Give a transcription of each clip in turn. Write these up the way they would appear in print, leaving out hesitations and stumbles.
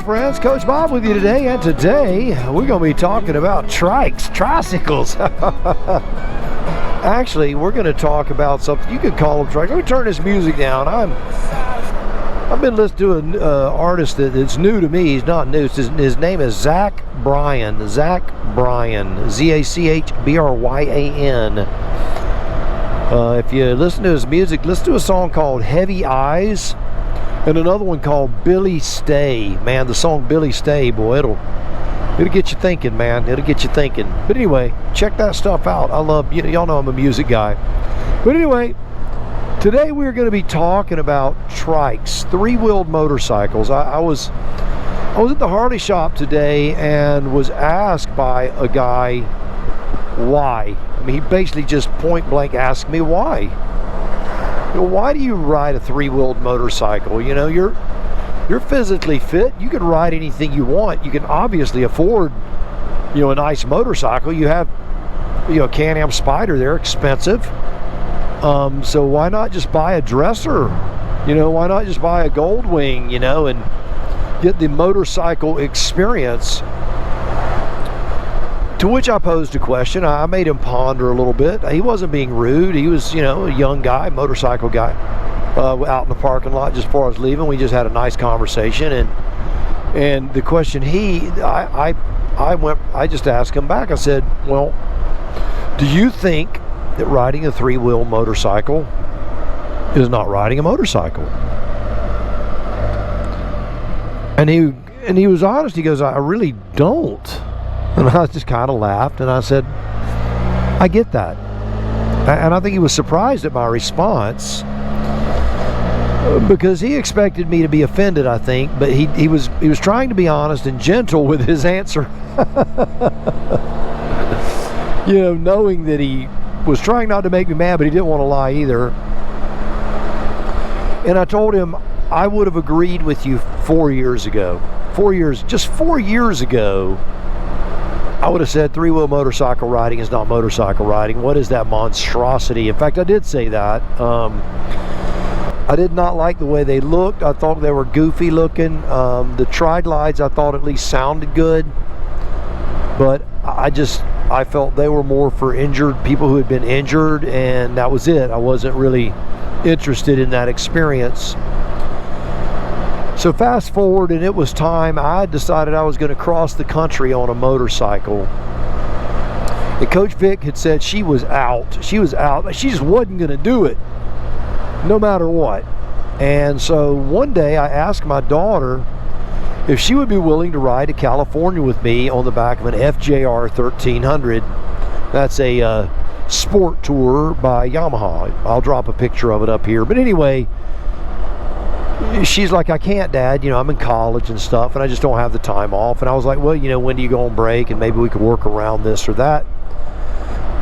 friends, Coach Bob with you today, and today we're going to be talking about tricycles. Actually, we're going to talk about something, you could call them trikes. Let me turn this music down. I've been listening to an artist that's new to me. He's not new. His name is Zach Bryan. Zach Bryan, Z-A-C-H-B-R-Y-A-N. If you listen to his music, listen to a song called Heavy Eyes and another one called Billy Stay. Man, the song Billy Stay, boy, it'll get you thinking, man. It'll get you thinking. But anyway, check that stuff out. I love, y'all know I'm a music guy. But anyway, today we're going to be talking about trikes, three-wheeled motorcycles. I was at the Harley shop today and was asked by a guy why. I mean, he basically just point blank asked me why. Why do you ride a three-wheeled motorcycle? You know, you're physically fit. You can ride anything you want. You can obviously afford, a nice motorcycle. You have, CanAm Spyder. They're expensive. So why not just buy a dresser? Why not just buy a Goldwing, and get the motorcycle experience? To which I posed a question. I made him ponder a little bit. He wasn't being rude. He was, a young guy, motorcycle guy, out in the parking lot just before I was leaving. We just had a nice conversation, and the question I just asked him back. I said, well, do you think that riding a three-wheel motorcycle is not riding a motorcycle? And he was honest. He goes, I really don't. And I just kind of laughed, and I said, I get that. And I think he was surprised at my response, because he expected me to be offended, I think, but he was trying to be honest and gentle with his answer. Knowing that he was trying not to make me mad, but he didn't want to lie either. And I told him I would have agreed with you 4 years ago. 4 years, just 4 years ago, I would have said three-wheel motorcycle riding is not motorcycle riding. What is that monstrosity? In fact, I did say that. I did not like the way they looked. I thought they were goofy looking. The tri-glides I thought at least sounded good, but I felt they were more for injured people who had been injured, and that was it. I wasn't really interested in that experience. So fast forward, and it was time. I decided I was going to cross the country on a motorcycle. And Coach Vic had said she was out. She just wasn't going to do it, no matter what. And so one day I asked my daughter if she would be willing to ride to California with me on the back of an FJR 1300. That's a sport tour by Yamaha. I'll drop a picture of it up here. But anyway, she's like, I can't, Dad. I'm in college and stuff, and I just don't have the time off. And I was like, well, when do you go on break? And maybe we could work around this or that.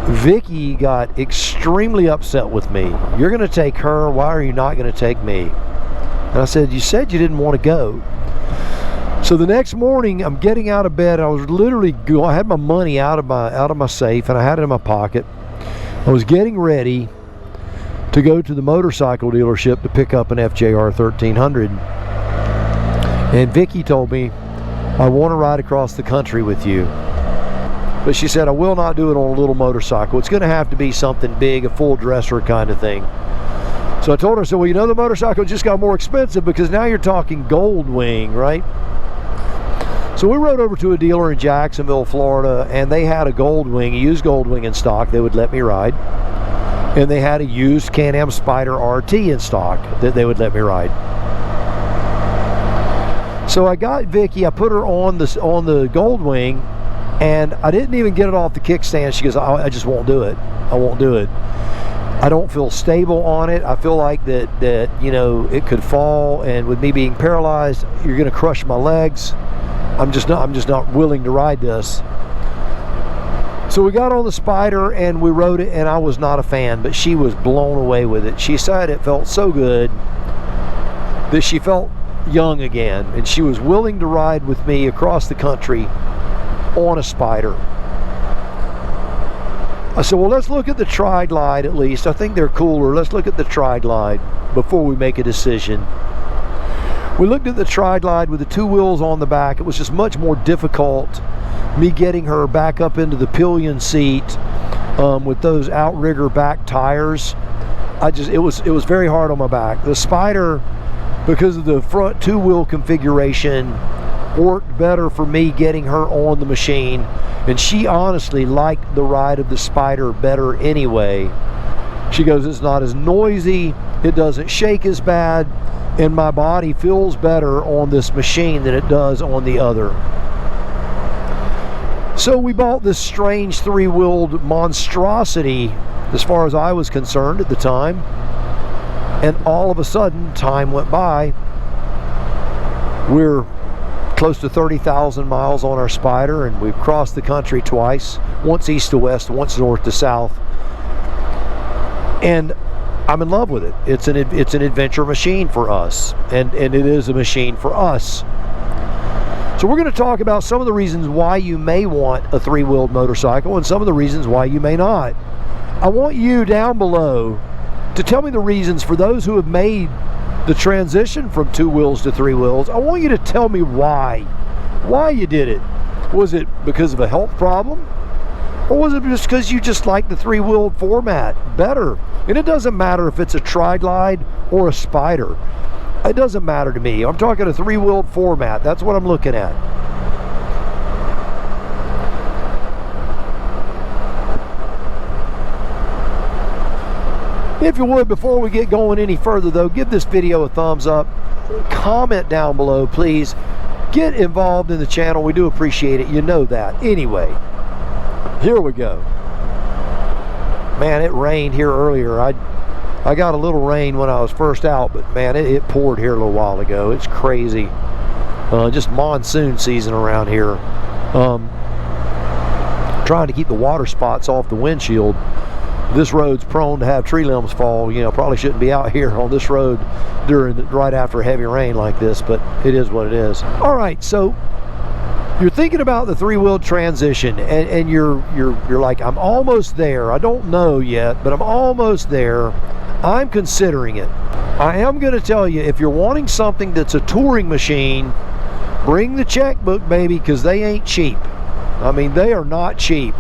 Vicky got extremely upset with me. You're going to take her. Why are you not going to take me? And I said, you said you didn't want to go. So the next morning, I'm getting out of bed. I was literally I had my money out of my safe, and I had it in my pocket. I was getting ready to go to the motorcycle dealership to pick up an FJR 1300. And Vicky told me, I want to ride across the country with you. But she said, I will not do it on a little motorcycle. It's going to have to be something big, a full dresser kind of thing. So I told her, well, the motorcycle just got more expensive because now you're talking Goldwing, right? So we rode over to a dealer in Jacksonville, Florida, and they had a Goldwing, a used Goldwing in stock. They would let me ride. And they had a used CanAm Spyder RT in stock that they would let me ride. So I got Vicky, I put her on the Goldwing, and I didn't even get it off the kickstand. She goes, I just won't do it. I won't do it. I don't feel stable on it. I feel like that it could fall, and with me being paralyzed, you're going to crush my legs. I'm just not willing to ride this. So we got on the Spyder and we rode it, and I was not a fan, but she was blown away with it. She said it felt so good that she felt young again, and she was willing to ride with me across the country on a Spyder. I said, well, let's look at the tri-glide at least. I think they're cooler. Let's look at the tri-glide before we make a decision. We looked at the Tri-Glide with the 2 wheels on the back. It was just much more difficult, me getting her back up into the pillion seat with those outrigger back tires. It was very hard on my back. The Spyder, because of the front 2-wheel configuration, worked better for me getting her on the machine, and she honestly liked the ride of the Spyder better anyway. She goes, it's not as noisy, it doesn't shake as bad, and my body feels better on this machine than it does on the other. So we bought this strange 3-wheeled monstrosity, as far as I was concerned at the time, and all of a sudden time went by. We're close to 30,000 miles on our Spyder, and we've crossed the country twice, once east to west, once north to south, and I'm in love with it. It's an adventure machine for us, and it is a machine for us. So we're going to talk about some of the reasons why you may want a 3-wheeled motorcycle and some of the reasons why you may not. I want you down below to tell me the reasons for those who have made the transition from 2 wheels to 3 wheels. I want you to tell me why you did it. Was it because of a health problem? Or was it just because you just like the 3-wheeled format better? And it doesn't matter if it's a Tri-Glide or a Spyder. It doesn't matter to me. I'm talking a 3-wheeled format. That's what I'm looking at. If you would, before we get going any further though, give this video a thumbs up. Comment down below, please. Get involved in the channel. We do appreciate it. You know that. Anyway, here we go. Man, it rained here earlier. I got a little rain when I was first out, but man, it poured here a little while ago. It's crazy. Just monsoon season around here. Trying to keep the water spots off the windshield. This road's prone to have tree limbs fall. You know, probably shouldn't be out here on this road right after heavy rain like this, but it is what it is. All right, so you're thinking about the 3-wheeled transition, and you're like, I'm almost there. I don't know yet, but I'm almost there. I'm considering it. I am going to tell you, if you're wanting something that's a touring machine, bring the checkbook, baby, because they ain't cheap. I mean, they are not cheap.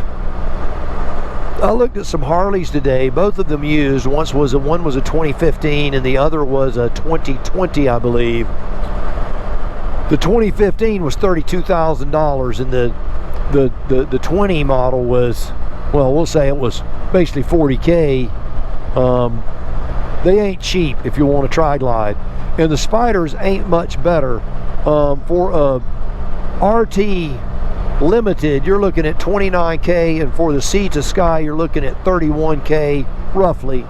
I looked at some Harleys today, both of them used. One was a 2015 and the other was a 2020, I believe. The 2015 was $32,000 and the 20 model was, well, we'll say it was basically $40K. They ain't cheap if you want a Tri-Glide. And the Spyders ain't much better. For a RT Limited, you're looking at $29K, and for the Sea to Sky, you're looking at $31K roughly.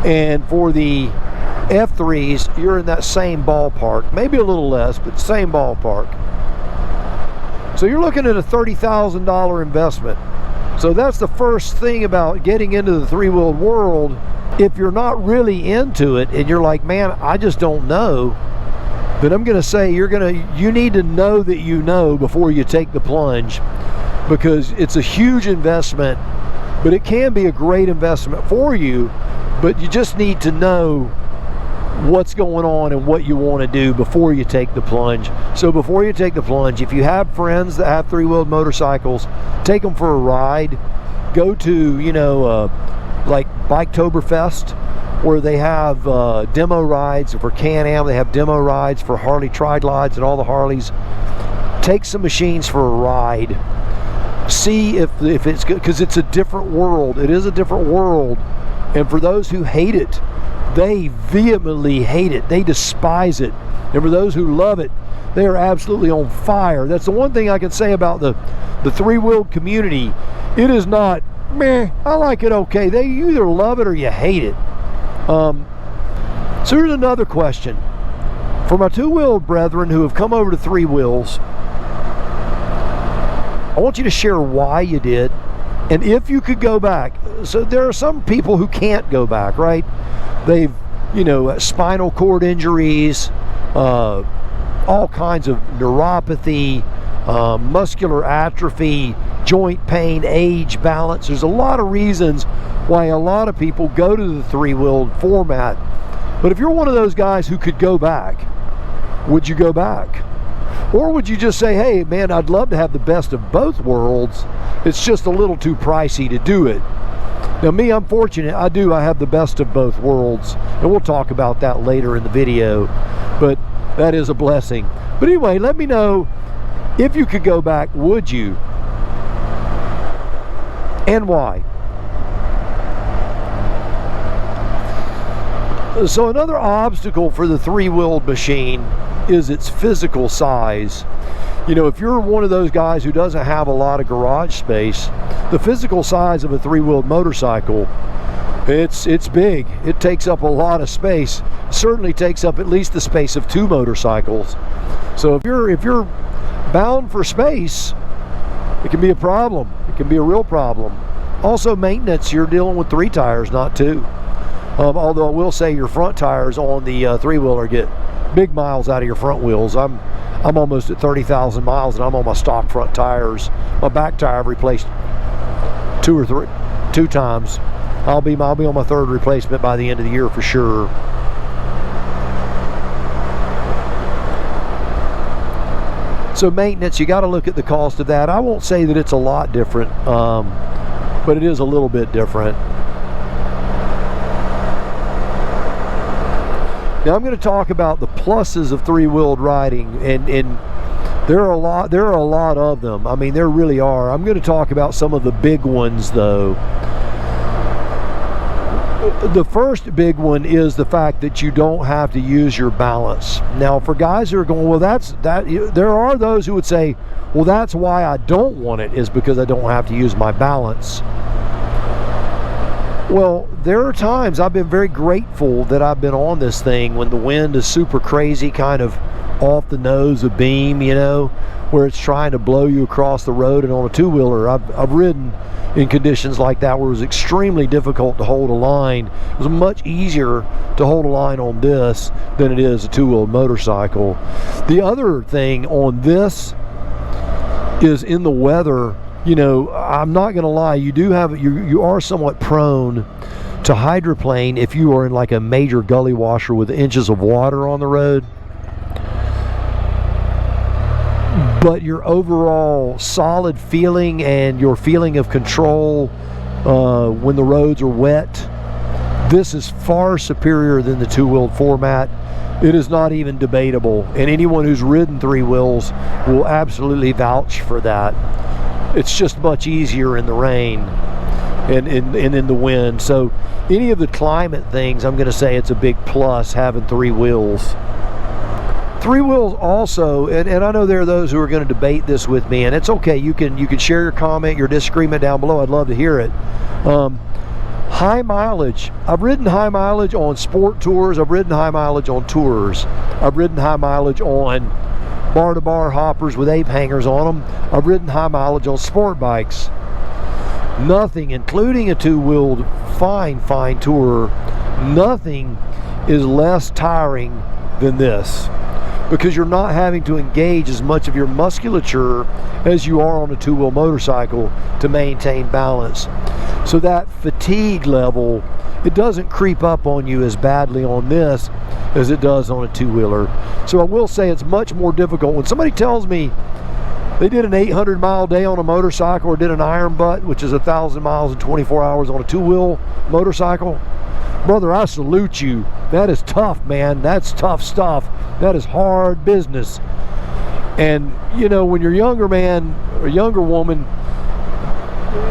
And for the F3s, you're in that same ballpark, maybe a little less, but same ballpark. So you're looking at a $30,000 investment. So that's the first thing about getting into the 3-wheeled world. If you're not really into it and you're like, man, I just don't know, then I'm going to say you need to know that you know before you take the plunge, because it's a huge investment, but it can be a great investment for you, but you just need to know what's going on and what you want to do before you take the plunge. So before you take the plunge, if you have friends that have 3-wheeled motorcycles, take them for a ride. Go to, you know, like Biketoberfest, where they have demo rides for CanAm. They have demo rides for Harley Tri-Glides and all the Harleys. Take some machines for a ride. See if it's good, because it's a different world. It is a different world. And for those who hate it, they vehemently hate it. They despise it. And for those who love it, they are absolutely on fire. That's the one thing I can say about the 3-wheeled community. It is not, meh, I like it okay. You either love it or you hate it. So here's another question. For my 2-wheeled brethren who have come over to 3 wheels, I want you to share why you did, and if you could go back. So there are some people who can't go back, right? They've, you know, spinal cord injuries, all kinds of neuropathy, muscular atrophy, joint pain, age, balance. There's a lot of reasons why a lot of people go to the 3-wheeled format. But if you're one of those guys who could go back, would you go back? Or would you just say, hey man, I'd love to have the best of both worlds, it's just a little too pricey to do it. Now me, I'm fortunate, I have the best of both worlds, and we'll talk about that later in the video, but that is a blessing. But anyway, let me know, if you could go back, would you? And why? So another obstacle for the three-wheeled machine is its physical size. You know, if you're one of those guys who doesn't have a lot of garage space, the physical size of a three-wheeled motorcycle, it's big. It takes up a lot of space. It certainly takes up at least the space of two motorcycles. So if you're bound for space, it can be a problem. It can be a real problem. Also maintenance, you're dealing with 3 tires, not 2. Although I will say your front tires on the three-wheeler get big miles out of your front wheels. I'm almost at 30,000 miles and I'm on my stock front tires. My back tire I've replaced 2 times. I'll be on my 3rd replacement by the end of the year for sure. So maintenance, you got to look at the cost of that. I won't say that it's a lot different, but it is a little bit different. Now I'm going to talk about the pluses of three-wheeled riding, and there are a lot of them. I mean, there really are. I'm going to talk about some of the big ones though. The first big one is the fact that you don't have to use your balance. Now for guys who are going, well there are those who would say, well that's why I don't want it, is because I don't have to use my balance. Well, there are times I've been very grateful that I've been on this thing when the wind is super crazy, kind of off the nose of beam, you know, where it's trying to blow you across the road. And on a two-wheeler, I've ridden in conditions like that where it was extremely difficult to hold a line. It was much easier to hold a line on this than it is a two-wheeled motorcycle. The other thing on this is in the weather. You know, I'm not going to lie, you are somewhat prone to hydroplane if you are in like a major gully washer with inches of water on the road. But your overall solid feeling and your feeling of control when the roads are wet, this is far superior than the two-wheeled format. It is not even debatable, and anyone who's ridden three wheels will absolutely vouch for that. It's just much easier in the rain and in the wind. So any of the climate things, I'm going to say it's a big plus having three wheels. Three wheels also, and I know there are those who are going to debate this with me, and it's okay. You can share your comment, your disagreement down below. I'd love to hear it. High mileage. I've ridden high mileage on sport tours. I've ridden high mileage on tours. I've ridden high mileage on bar-to-bar hoppers with ape hangers on them. I've ridden high mileage on sport bikes. Nothing, including a two-wheeled fine tourer, nothing is less tiring than this, because you're not having to engage as much of your musculature as you are on a two-wheel motorcycle to maintain balance. So that fatigue level, it doesn't creep up on you as badly on this as it does on a two-wheeler. So I will say it's much more difficult. When somebody tells me they did an 800-mile day on a motorcycle or did an iron butt, which is 1,000 miles in 24 hours on a two-wheel motorcycle, brother, I salute you. That is tough, man. That's tough stuff. That is hard business. And you know, when you're a younger man or a younger woman,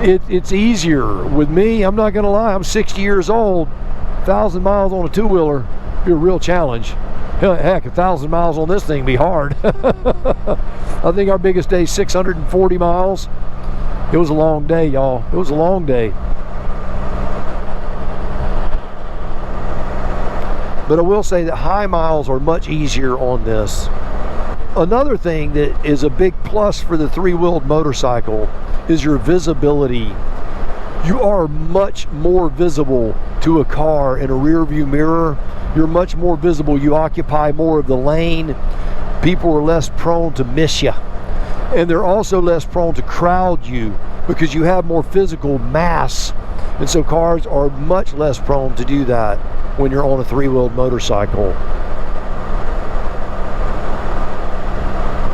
it's easier. With me, I'm not gonna lie, I'm 60 years old. 1,000 miles on a two-wheeler be a real challenge. Heck, 1,000 miles on this thing be hard. I think our biggest day is 640 miles. It was a long day, y'all. It was a long day. But I will say that high miles are much easier on this. Another thing that is a big plus for the three-wheeled motorcycle is your visibility. You are much more visible to a car in a rear view mirror. You're much more visible. You occupy more of the lane. People are less prone to miss you. And they're also less prone to crowd you because you have more physical mass. And so cars are much less prone to do that when you're on a three-wheeled motorcycle.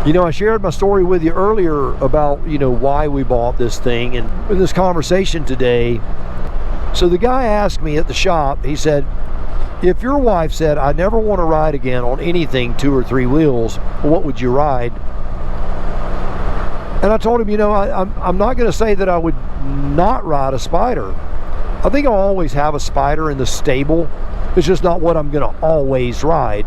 You know, I shared my story with you earlier about, you know, why we bought this thing, and in this conversation today, so the guy asked me at the shop, he said, if your wife said, I never want to ride again on anything 2 or 3 wheels, what would you ride? And I told him, you know, I'm not going to say that I would not ride a Spyder. I think I'll always have a Spyder in the stable. It's just not what I'm going to always ride.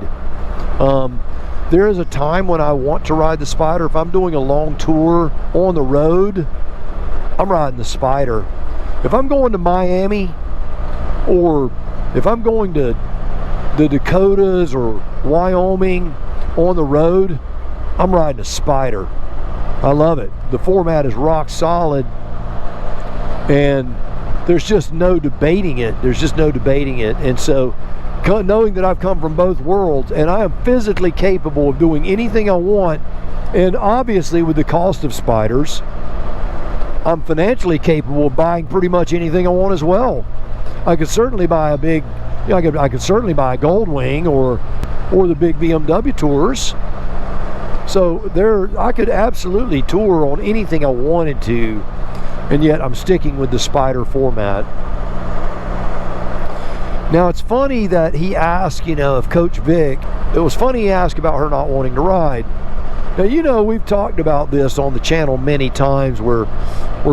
There is a time when I want to ride the Spyder. If I'm doing a long tour on the road, I'm riding the Spyder. If I'm going to Miami, or if I'm going to the Dakotas or Wyoming on the road, I'm riding a Spyder. I love it. The format is rock solid, and there's just no debating it. There's just no debating it. And so, knowing that I've come from both worlds and I am physically capable of doing anything I want, and obviously with the cost of Spyders, I'm financially capable of buying pretty much anything I want as well. I could certainly buy a big, I could certainly buy a Goldwing or the big BMW tours. So I could absolutely tour on anything I wanted to, and yet I'm sticking with the Spyder format. Now, it's funny that he asked, you know, if Coach Vic, it was funny he asked about her not wanting to ride. Now, you know, we've talked about this on the channel many times where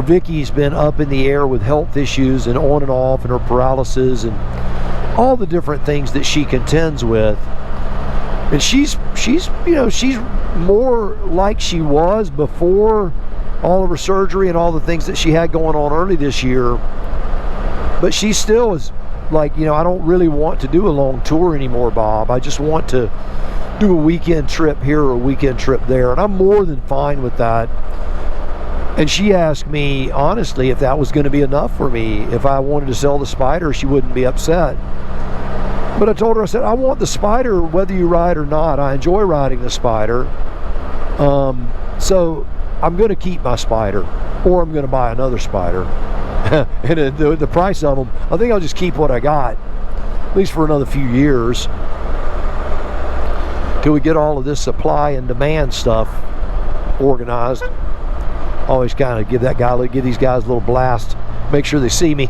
Vicky's been up in the air with health issues and on and off, and her paralysis and all the different things that she contends with. And she's you know, she's more like she was before all of her surgery and all the things that she had going on early this year. But she still is like, you know, I don't really want to do a long tour anymore, Bob. I just want to do a weekend trip here or a weekend trip there, and I'm more than fine with that. And she asked me honestly if that was going to be enough for me. If I wanted to sell the Spyder, she wouldn't be upset. But I told her, I said, I want the Spyder whether you ride or not. I enjoy riding the Spyder. So I'm going to keep my Spyder, or I'm going to buy another Spyder. And the price of them, I think I'll just keep what I got, at least for another few years, till we get all of this supply and demand stuff organized. Always kind of give these guys a little blast, make sure they see me.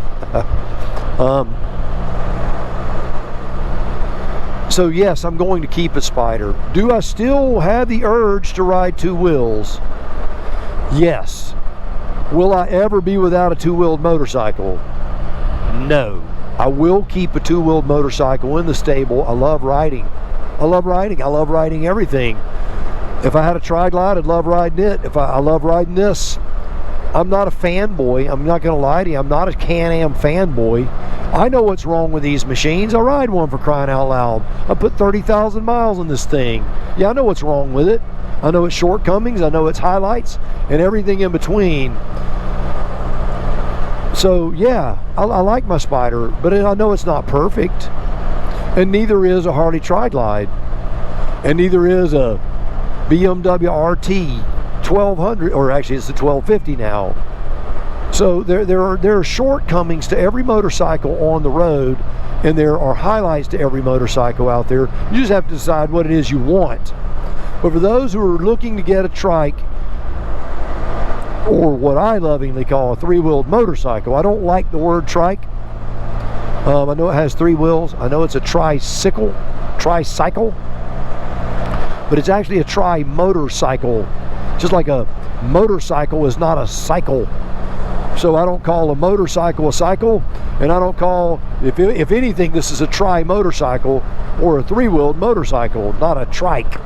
So yes, I'm going to keep a Spyder. Do I still have the urge to ride 2 wheels? Yes. Will I ever be without a 2-wheeled motorcycle? No. I will keep a 2-wheeled motorcycle in the stable. I love riding. I love riding. I love riding everything. If I had a tri-glide, I'd love riding it. I love riding this. I'm not a fanboy. I'm not going to lie to you. I'm not a CanAm fanboy. I know what's wrong with these machines. I ride one, for crying out loud. I put 30,000 miles on this thing. Yeah, I know what's wrong with it. I know its shortcomings. I know its highlights and everything in between. So yeah, I like my Spyder, but I know it's not perfect. And neither is a Harley Tri-Glide. And neither is a BMW RT 1200, or actually it's the 1250 now. So there are shortcomings to every motorcycle on the road, and there are highlights to every motorcycle out there. You just have to decide what it is you want. But for those who are looking to get a trike, or what I lovingly call a 3-wheeled motorcycle, I don't like the word trike. I know it has 3 wheels. I know it's a tricycle, but it's actually a tri-motorcycle. Just like a motorcycle is not a cycle. So I don't call a motorcycle a cycle, and I don't call, if anything, this is a tri-motorcycle or a 3-wheeled motorcycle, not a trike.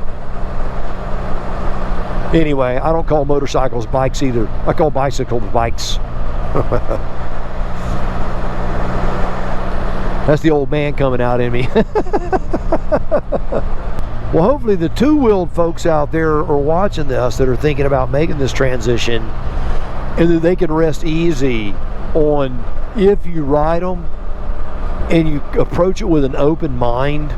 Anyway, I don't call motorcycles bikes either. I call bicycles bikes. That's the old man coming out in me. Well, hopefully the 2-wheeled folks out there are watching this that are thinking about making this transition, and that they can rest easy on, if you ride them and you approach it with an open mind,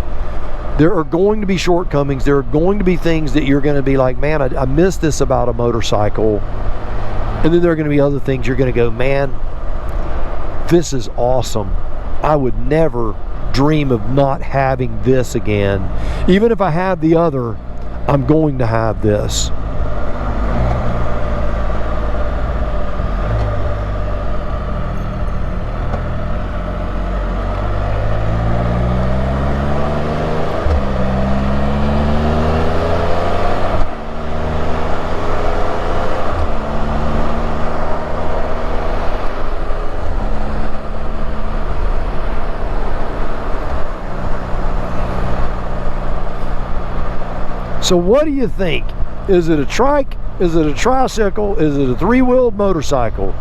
there are going to be shortcomings. There are going to be things that you're going to be like, man, I miss this about a motorcycle. And then there are going to be other things you're going to go, man, this is awesome. I would never dream of not having this again. Even if I have the other, I'm going to have this. So what do you think? Is it a trike? Is it a tricycle? Is it a three-wheeled motorcycle?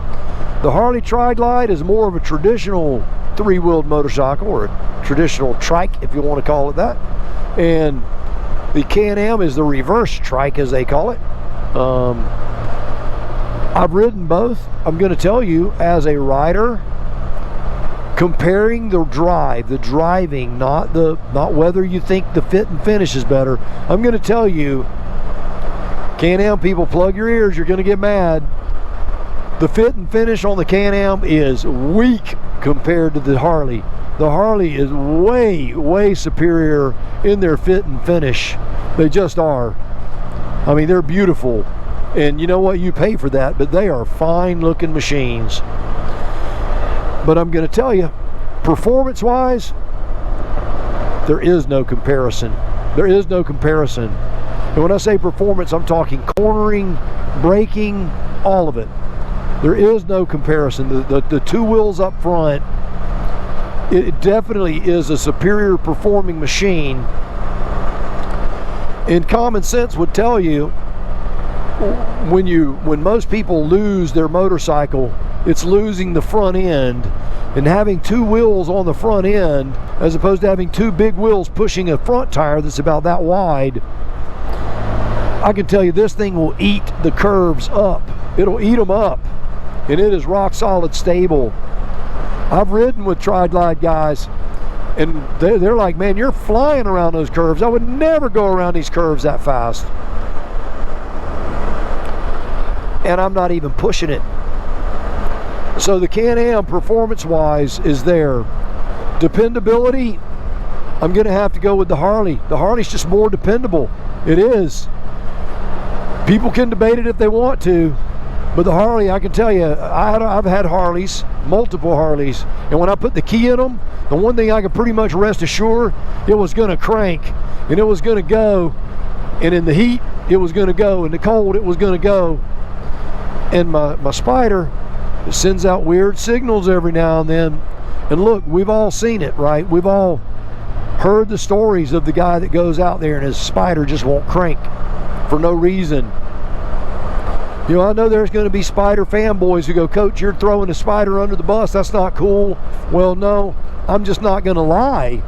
The Harley Tri-Glide is more of a traditional three-wheeled motorcycle, or a traditional trike, if you want to call it that. And the CanAm is the reverse trike, as they call it. I've ridden both. I'm going to tell you, as a rider, comparing the driving, not whether you think the fit and finish is better. I'm going to tell you, CanAm people, plug your ears, you're going to get mad. The fit and finish on the CanAm is weak compared to the Harley. The Harley is way, way superior in their fit and finish. They just are. I mean, they're beautiful. And you know what? You pay for that, but they are fine looking machines. But I'm going to tell you, performance-wise, there is no comparison. There is no comparison. And when I say performance, I'm talking cornering, braking, all of it. There is no comparison. The two wheels up front, it definitely is a superior performing machine. And common sense would tell you, when most people lose their motorcycle, it's losing the front end, and having two wheels on the front end as opposed to having two big wheels pushing a front tire that's about that wide. I can tell you this thing will eat the curves up. It'll eat them up, and it is rock solid stable. I've ridden with Tri-Glide guys, and they're like, man, you're flying around those curves. I would never go around these curves that fast. And I'm not even pushing it. So the CanAm, performance-wise, is there. Dependability, I'm going to have to go with the Harley. The Harley's just more dependable. It is. People can debate it if they want to, but the Harley, I can tell you, I've had Harleys, multiple Harleys, and when I put the key in them, the one thing I could pretty much rest assured, it was going to crank, and it was going to go, and in the heat, it was going to go, in the cold, it was going to go. And my Spyder, it sends out weird signals every now and then. And look, we've all seen it, right? We've all heard the stories of the guy that goes out there and his Spyder just won't crank for no reason. You know, I know there's going to be Spyder fanboys who go, Coach, you're throwing a Spyder under the bus. That's not cool. Well, no, I'm just not going to lie.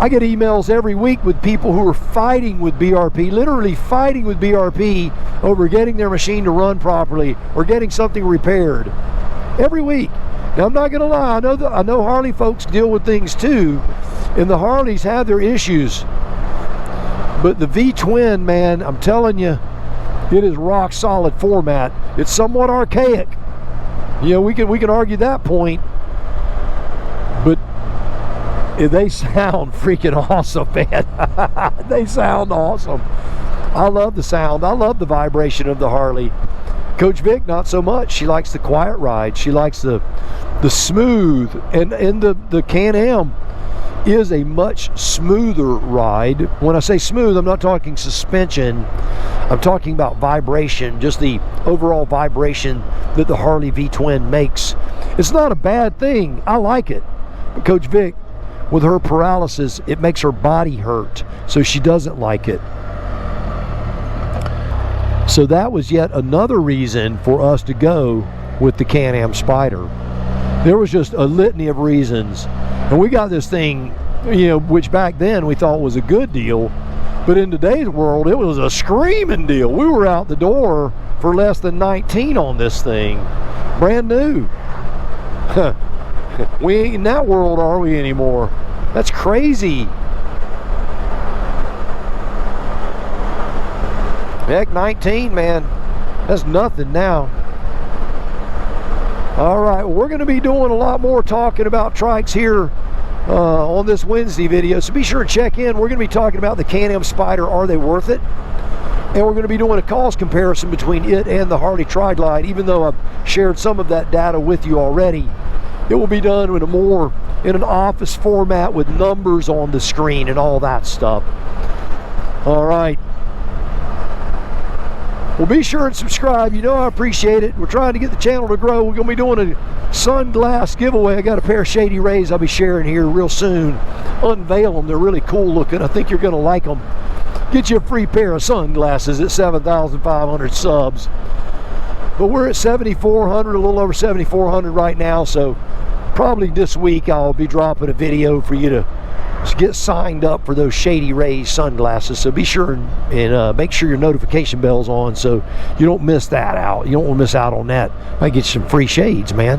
I get emails every week with people who are fighting with BRP, literally fighting with BRP over getting their machine to run properly or getting something repaired. Every week. Now, I'm not going to lie. I know Harley folks deal with things too, and the Harleys have their issues. But the V-Twin, man, I'm telling you, it is rock solid format. It's somewhat archaic. You know, we can argue that point, but they sound freaking awesome, man. They sound awesome. I love the sound. I love the vibration of the Harley. Coach Vic, not so much. She likes the quiet ride. She likes the smooth. And the CanAm is a much smoother ride. When I say smooth, I'm not talking suspension. I'm talking about vibration, just the overall vibration that the Harley V-Twin makes. It's not a bad thing. I like it. But Coach Vic, with her paralysis, it makes her body hurt, so she doesn't like it. So that was yet another reason for us to go with the CanAm Spyder. There was just a litany of reasons, and we got this thing, you know, which back then we thought was a good deal, but in today's world it was a screaming deal. We were out the door for less than 19 on this thing, brand new. We ain't in that world, are we, anymore? That's crazy. Heck, 19, man. That's nothing now. All right, well, we're going to be doing a lot more talking about trikes here on this Wednesday video, so be sure to check in. We're going to be talking about the CanAm Spyder. Are they worth it? And we're going to be doing a cost comparison between it and the Harley Tri-Glide, even though I've shared some of that data with you already. It will be done in an office format with numbers on the screen and all that stuff. All right. Well, be sure and subscribe. You know I appreciate it. We're trying to get the channel to grow. We're going to be doing a sunglass giveaway. I got a pair of Shady Rays I'll be sharing here real soon. Unveil them. They're really cool looking. I think you're going to like them. get you a free pair of sunglasses at 7,500 subs. But we're at 7,400, a little over 7,400 right now, so probably this week I'll be dropping a video for you to get signed up for those Shady Rays sunglasses. So be sure and make sure your notification bell's on so you don't miss that out. You don't want to miss out on that. Might get you some free shades, man.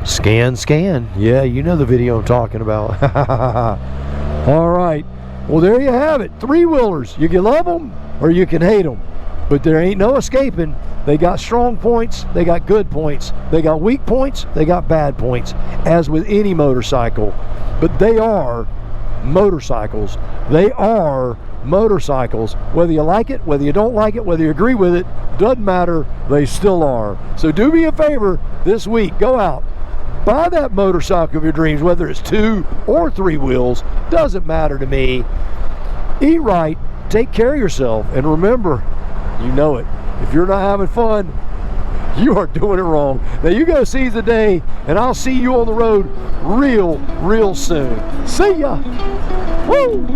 Scan. Yeah, you know the video I'm talking about. All right. Well, there you have it. Three-wheelers. You can love them or you can hate them. But there ain't no escaping. They got strong points. They got good points. They got weak points. They got bad points, as with any motorcycle. But they are motorcycles. They are motorcycles. Whether you like it, whether you don't like it, whether you agree with it, doesn't matter. They still are. So do me a favor this week. Go out. Buy that motorcycle of your dreams, whether it's 2 or 3 wheels. Doesn't matter to me. Eat right. Take care of yourself. And remember, you know it. If you're not having fun, you are doing it wrong. Now you go seize the day, and I'll see you on the road real soon. See ya. Woo!